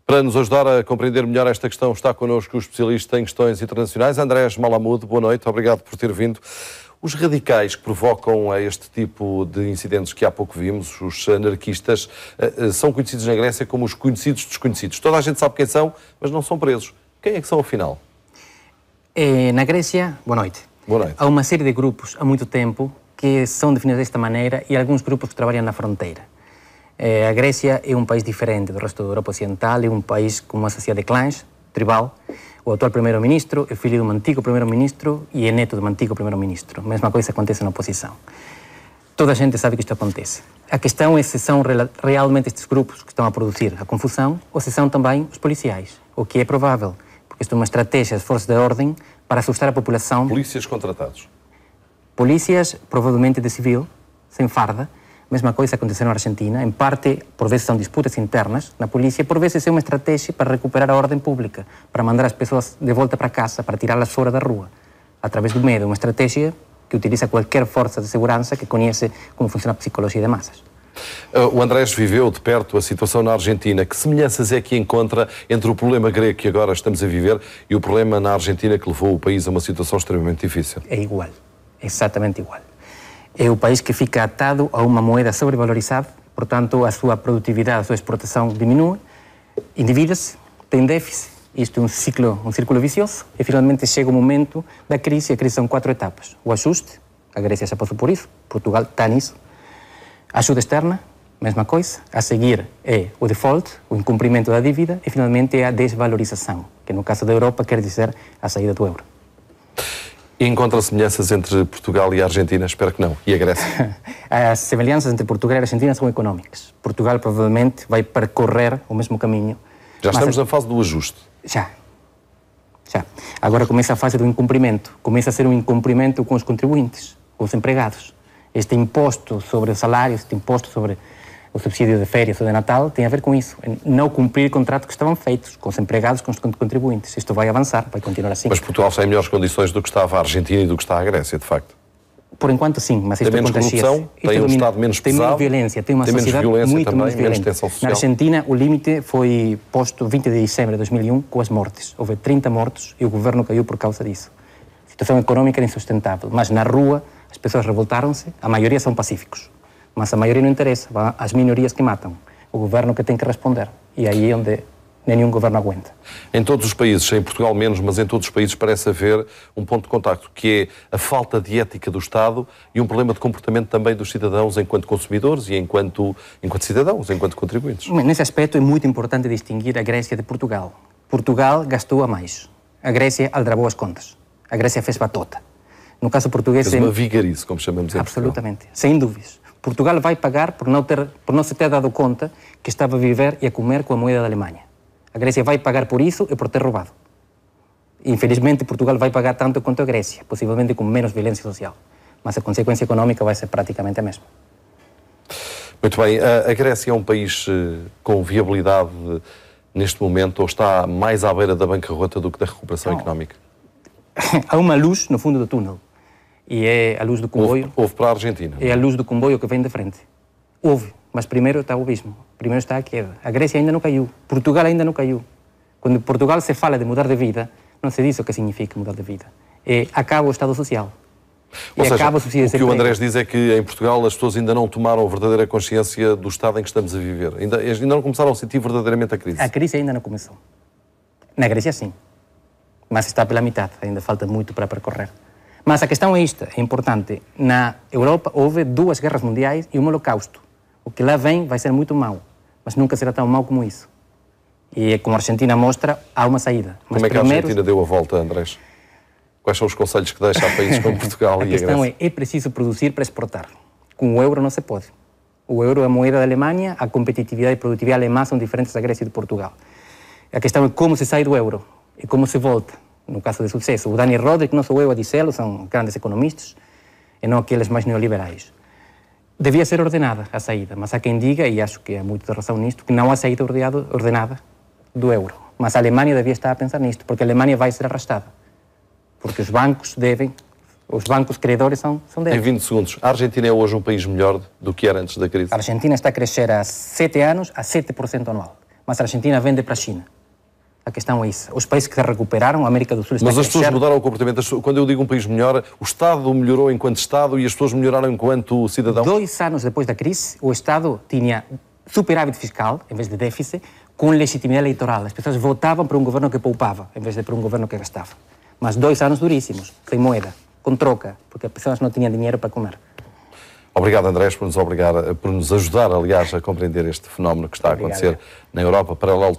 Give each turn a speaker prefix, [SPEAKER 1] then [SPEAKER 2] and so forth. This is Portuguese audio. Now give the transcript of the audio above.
[SPEAKER 1] Para nos ajudar a compreender melhor esta questão, está connosco o especialista em questões internacionais, Andrés Malamud. Boa noite, obrigado por ter vindo. Os radicais que provocam este tipo de incidentes que há pouco vimos, os anarquistas, são conhecidos na Grécia como os conhecidos desconhecidos. Toda a gente sabe quem são, mas não são presos. Quem é que são, afinal?
[SPEAKER 2] Na Grécia, boa noite.
[SPEAKER 1] Boa noite.
[SPEAKER 2] Há uma série de grupos há muito tempo que são definidos desta maneira e alguns grupos que trabalham na fronteira. A Grécia é um país diferente do resto da Europa Ocidental, é um país com uma sociedade de clãs, tribal. O atual primeiro-ministro é filho de um antigo primeiro-ministro e é neto de um antigo primeiro-ministro. A mesma coisa acontece na oposição. Toda a gente sabe que isto acontece. A questão é se são realmente estes grupos que estão a produzir a confusão ou se são também os policiais, o que é provável, porque isto é uma estratégia das forças de ordem para assustar a população.
[SPEAKER 1] Polícias contratados.
[SPEAKER 2] Polícias, provavelmente de civil, sem farda. Mesma coisa aconteceu na Argentina. Em parte, por vezes são disputas internas na polícia, por vezes é uma estratégia para recuperar a ordem pública, para mandar as pessoas de volta para casa, para tirá-las fora da rua, através do medo. Uma estratégia que utiliza qualquer força de segurança que conhece como funciona a psicologia de massas.
[SPEAKER 1] O Andrés viveu de perto a situação na Argentina. Que semelhanças é que encontra entre o problema grego que agora estamos a viver e o problema na Argentina que levou o país a uma situação extremamente difícil?
[SPEAKER 2] É igual, exatamente igual. É o país que fica atado a uma moeda sobrevalorizada, portanto, a sua produtividade, a sua exportação diminui, endivida-se, tem déficit, isto é um círculo vicioso, e finalmente chega o momento da crise. A crise são 4 etapas. O ajuste, a Grécia já passou por isso, Portugal está nisso. A ajuda externa, mesma coisa. A seguir é o default, o incumprimento da dívida, e finalmente é a desvalorização, que no caso da Europa quer dizer a saída do euro.
[SPEAKER 1] E encontra semelhanças entre Portugal e a Argentina? Espero que não. E a Grécia?
[SPEAKER 2] As semelhanças entre Portugal e a Argentina são económicas. Portugal provavelmente vai percorrer o mesmo caminho.
[SPEAKER 1] Já estamos na fase do ajuste?
[SPEAKER 2] Já. Agora começa a fase do incumprimento. Começa a ser um incumprimento com os contribuintes, com os empregados. Este imposto sobre os salários, este imposto sobre o subsídio de férias ou de Natal, tem a ver com isso. Não cumprir contratos que estavam feitos com os empregados, com os contribuintes. Isto vai avançar, vai continuar assim.
[SPEAKER 1] Mas Portugal está em melhores condições do que estava a Argentina e do que está a Grécia, de facto.
[SPEAKER 2] Por enquanto, sim, mas isto
[SPEAKER 1] contagia-se. Tem menos corrupção, tem um Estado menos pesado.
[SPEAKER 2] Tem menos violência, tem uma sociedade muito menos violenta.
[SPEAKER 1] Menos tensão social.
[SPEAKER 2] Na Argentina, o limite foi posto 20 de dezembro de 2001 com as mortes. Houve 30 mortos e o governo caiu por causa disso. A situação económica era insustentável, mas na rua as pessoas revoltaram-se, a maioria são pacíficos. Mas a maioria não interessa, as minorias que matam. O governo que tem que responder. E aí é onde nenhum governo aguenta.
[SPEAKER 1] Em todos os países, em Portugal menos, mas em todos os países parece haver um ponto de contacto, que é a falta de ética do Estado e um problema de comportamento também dos cidadãos enquanto consumidores e enquanto cidadãos, enquanto contribuintes.
[SPEAKER 2] Nesse aspecto é muito importante distinguir a Grécia de Portugal. Portugal gastou a mais. A Grécia aldrabou as contas. A Grécia fez batota. No caso português...
[SPEAKER 1] Fez uma vigarice, como chamamos em
[SPEAKER 2] absolutamente, Portugal. Sem dúvidas. Portugal vai pagar por não se ter dado conta que estava a viver e a comer com a moeda da Alemanha. A Grécia vai pagar por isso e por ter roubado. Infelizmente, Portugal vai pagar tanto quanto a Grécia, possivelmente com menos violência social. Mas a consequência económica vai ser praticamente a mesma.
[SPEAKER 1] Muito bem. A Grécia é um país com viabilidade neste momento ou está mais à beira da bancarrota do que da recuperação económica?
[SPEAKER 2] Há uma luz no fundo do túnel. E é a luz do comboio.
[SPEAKER 1] Houve para a Argentina.
[SPEAKER 2] É a luz do comboio que vem de frente. Houve, mas primeiro está o abismo. Primeiro está a queda. A Grécia ainda não caiu. Portugal ainda não caiu. Quando Portugal se fala de mudar de vida, não se diz o que significa mudar de vida. Acaba o Estado Social.
[SPEAKER 1] Ou seja, acaba o subsídio de desemprego. O que o Andrés diz é que em Portugal as pessoas ainda não tomaram verdadeira consciência do estado em que estamos a viver. Ainda não começaram a sentir verdadeiramente a crise.
[SPEAKER 2] A crise ainda não começou. Na Grécia, sim. Mas está pela metade. Ainda falta muito para percorrer. Mas a questão é esta, é importante. Na Europa houve 2 guerras mundiais e um holocausto. O que lá vem vai ser muito mau, mas nunca será tão mau como isso. E como a Argentina mostra, há uma saída. Mas
[SPEAKER 1] como é que a Argentina deu a volta, Andrés? Quais são os conselhos que deixa a países como Portugal e a Grécia?
[SPEAKER 2] A questão é preciso produzir para exportar. Com o euro não se pode. O euro é a moeda da Alemanha, a competitividade e a produtividade alemã são diferentes da Grécia e de Portugal. A questão é como se sai do euro e como se volta. No caso de sucesso, o Dani Rodrik, não sou eu a dizê-lo, são grandes economistas, e não aqueles mais neoliberais. Devia ser ordenada a saída, mas há quem diga, e acho que há muita razão nisto, que não há saída ordenada do euro. Mas a Alemanha devia estar a pensar nisto, porque a Alemanha vai ser arrastada. Porque os bancos credores são deles.
[SPEAKER 1] Em 20 segundos, a Argentina é hoje um país melhor do que era antes da crise?
[SPEAKER 2] A Argentina está a crescer há 7 anos a 7% anual. mas a Argentina vende para a China. A questão é isso. Os países que se recuperaram, a América do Sul está a
[SPEAKER 1] Mas as
[SPEAKER 2] crescer.
[SPEAKER 1] pessoas mudaram o comportamento. Quando eu digo um país melhor, o Estado melhorou enquanto Estado e as pessoas melhoraram enquanto cidadãos?
[SPEAKER 2] 2 anos depois da crise, o Estado tinha superávit fiscal, em vez de déficit, com legitimidade eleitoral. As pessoas votavam para um governo que poupava, em vez de para um governo que gastava. Mas 2 anos duríssimos, sem moeda, com troca, porque as pessoas não tinham dinheiro para comer.
[SPEAKER 1] Obrigado, Andrés, por nos ajudar, aliás, a compreender este fenómeno que está a acontecer na Europa, paralelo